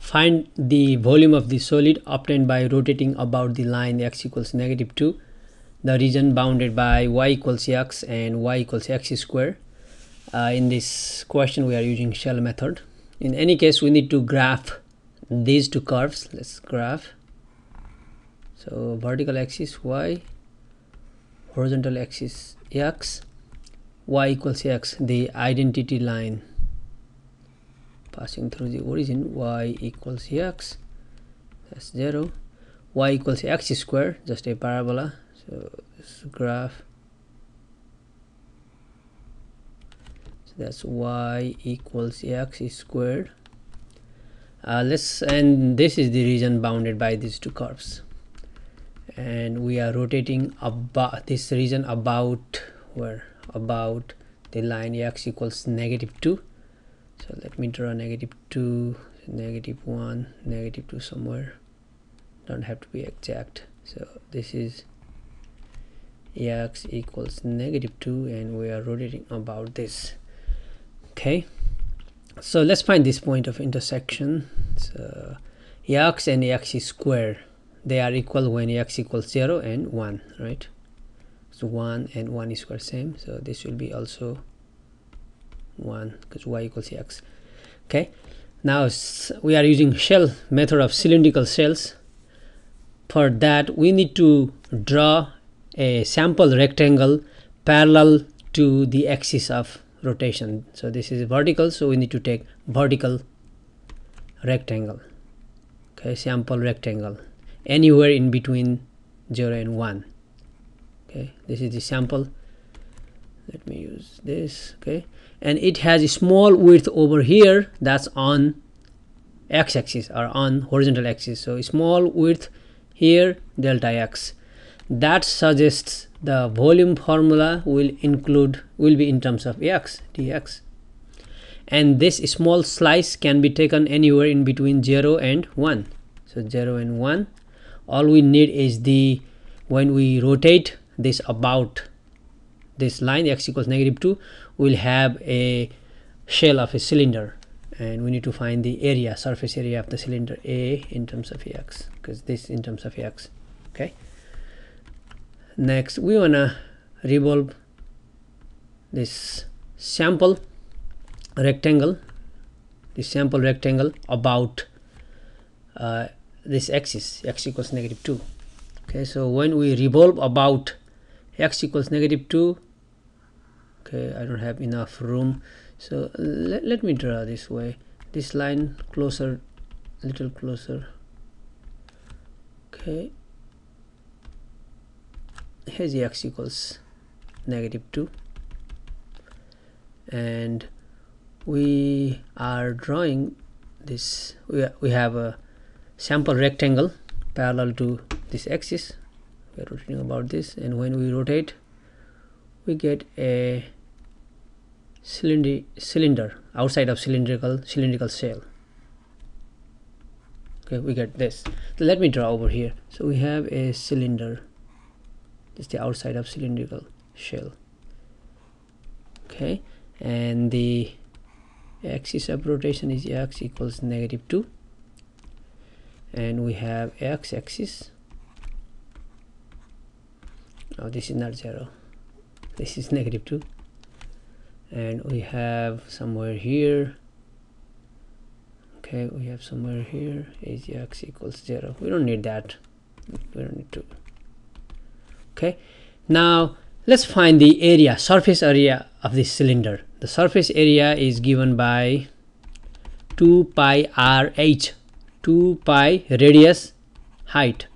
find the volume of the solid obtained by rotating about the line x equals -2, the region bounded by y equals x and y equals x square. In this question we are using shell method. In any case, we need to graph these two curves. Let's graph. So vertical axis y, horizontal axis x, y equals x, the identity line passing through the origin, y equals x, that's 0, y equals x square, just a parabola. So this graph, so that's y equals x squared. And this is the region bounded by these two curves, and we are rotating about this region about where, about the line x equals -2. So let me draw -2, -1, -2 somewhere, don't have to be exact. So this is x equals -2 and we are rotating about this. Okay, so let's find this point of intersection. So x and x squared, they are equal when x equals 0 and 1, right? So 1 and 1 is square same, so this will be also 1 because y equals x. Okay, now we are using shell method of cylindrical shells. For that we need to draw a sample rectangle parallel to the axis of rotation. So this is vertical, so we need to take vertical rectangle. Okay, sample rectangle anywhere in between 0 and 1. Okay, this is the sample. Let me use this. Okay, and it has a small width over here, that's on x-axis or on horizontal axis. So small width here, delta x. That suggests the volume formula will be in terms of x dx, and this small slice can be taken anywhere in between 0 and 1. So 0 and 1, all we need is the, when we rotate this about this line x equals -2, we'll have a shell of a cylinder, and we need to find the area, surface area of the cylinder, A in terms of x, because this in terms of x. Okay, next we wanna revolve this sample rectangle about this axis, x equals -2. Okay, so when we revolve about x equals -2, okay, I don't have enough room, so let me draw this way, this line closer, little closer. Okay, here's the x equals -2, and we are drawing this, we have a sample rectangle parallel to this axis. We are rotating about this, and when we rotate we get a cylinder outside of cylindrical shell. Okay, we get this. So let me draw over here. So we have a cylinder, this is the outside of cylindrical shell. Okay, and the axis of rotation is x equals -2, and we have x-axis. Oh, this is not 0, this is -2, and we have somewhere here, okay, we have somewhere here is x equals 0. We don't need that, we don't need to. Okay, now let's find the area, surface area of this cylinder. The surface area is given by 2 pi RH, 2 pi radius height.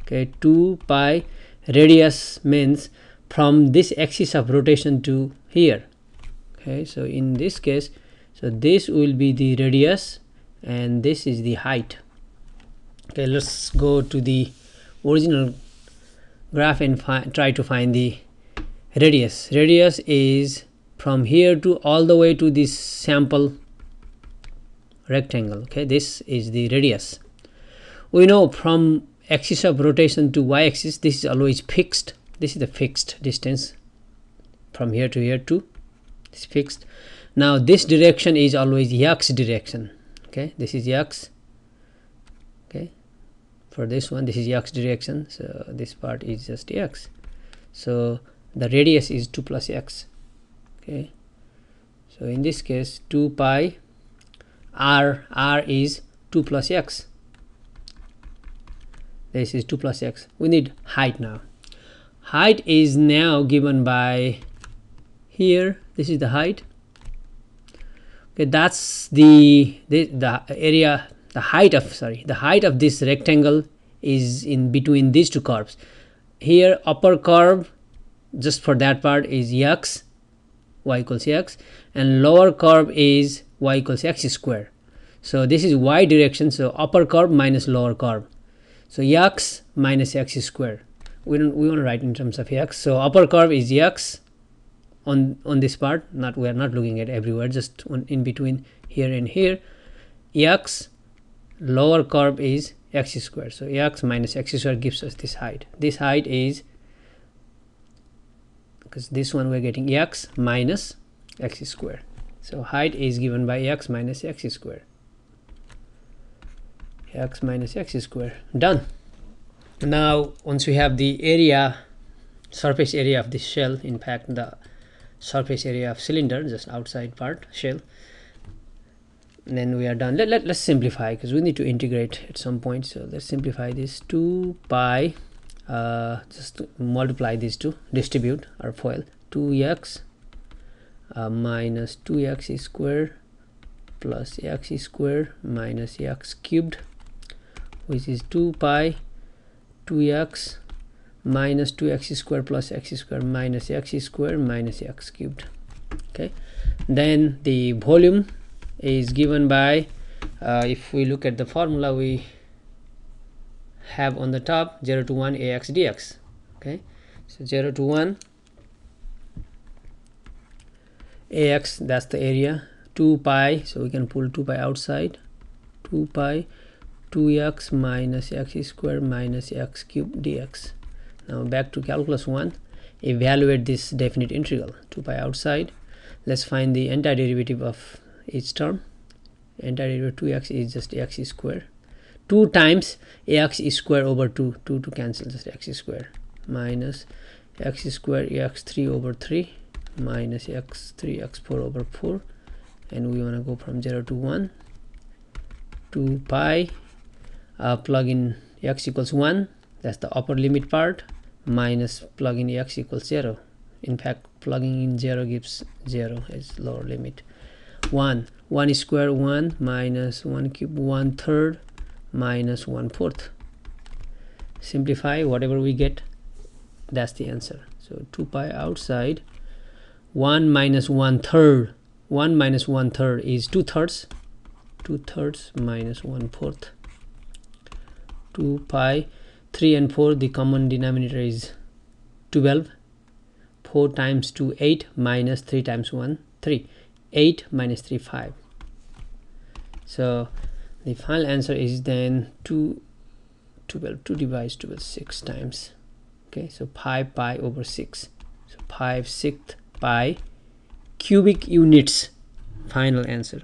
Okay, 2 pi radius means from this axis of rotation to here. Okay, so in this case, so this will be the radius and this is the height. Okay, let's go to the original graph and try to find the radius. Radius is from here to all the way to this sample rectangle. Okay, this is the radius. We know from axis of rotation to y-axis, this is always fixed. This is the fixed distance from here to here to it's fixed. Now this direction is always x direction. Okay, this is x, for this one, this is x direction, so this part is just x. So the radius is 2 plus x. Okay, so in this case 2 pi r is 2 plus x. This is 2 plus x. We need height now. Height is now given by here. This is the height. Okay, that's the area, the height of this rectangle is in between these two curves. Here upper curve just for that part is x, y equals x, and lower curve is y equals x square. So this is y direction, so upper curve minus lower curve. So x minus x square. We want to write in terms of x. So upper curve is x on this part. We are not looking at everywhere, just in between here and here. X, lower curve is x square. So x minus x square gives us this height. This height is, because this one we're getting x minus x square. So height is given by x minus x square. X minus x square. Done. Now once we have the area, surface area of this shell, in fact the surface area of cylinder, just outside part shell, then we are done. Let's simplify, because we need to integrate at some point. So let's simplify this. 2 pi, just multiply these two, distribute or FOIL. 2x minus 2x square plus x square minus x cubed, which is 2 pi 2x minus 2x square plus x square minus x square minus x cubed. Okay, then the volume is given by, if we look at the formula we have on the top, 0 to 1 ax dx. Okay, so 0 to 1 ax, that's the area. 2 pi, so we can pull 2 pi outside. 2 pi 2x minus x square minus x cubed dx. Now back to calculus 1, evaluate this definite integral. 2 pi outside. Let's find the antiderivative of each term. Antiderivative 2x is just x square. 2 times ax square over 2 to cancel, just x square, minus x square x3 over 3 minus x3 x4 over 4, and we want to go from 0 to 1. 2 pi, plug in x equals 1, that's the upper limit part, minus plug in x equals 0. In fact, plugging in 0 gives 0 as lower limit. 1 square 1 minus 1 cube 1/3 minus 1/4. Simplify, whatever we get, that's the answer. So 2 pi outside, 1 minus 1/3. 1 minus 1/3 is 2/3. 2/3 minus 1/4. 2 pi, 3 and 4, the common denominator is 12. 4 times 2, 8, minus 3 times 1, 3. 8 minus 3, 5. So the final answer is then 2 divides 12 6 times. Okay, so 5 pi over 6. So 5/6 pi cubic units. Final answer.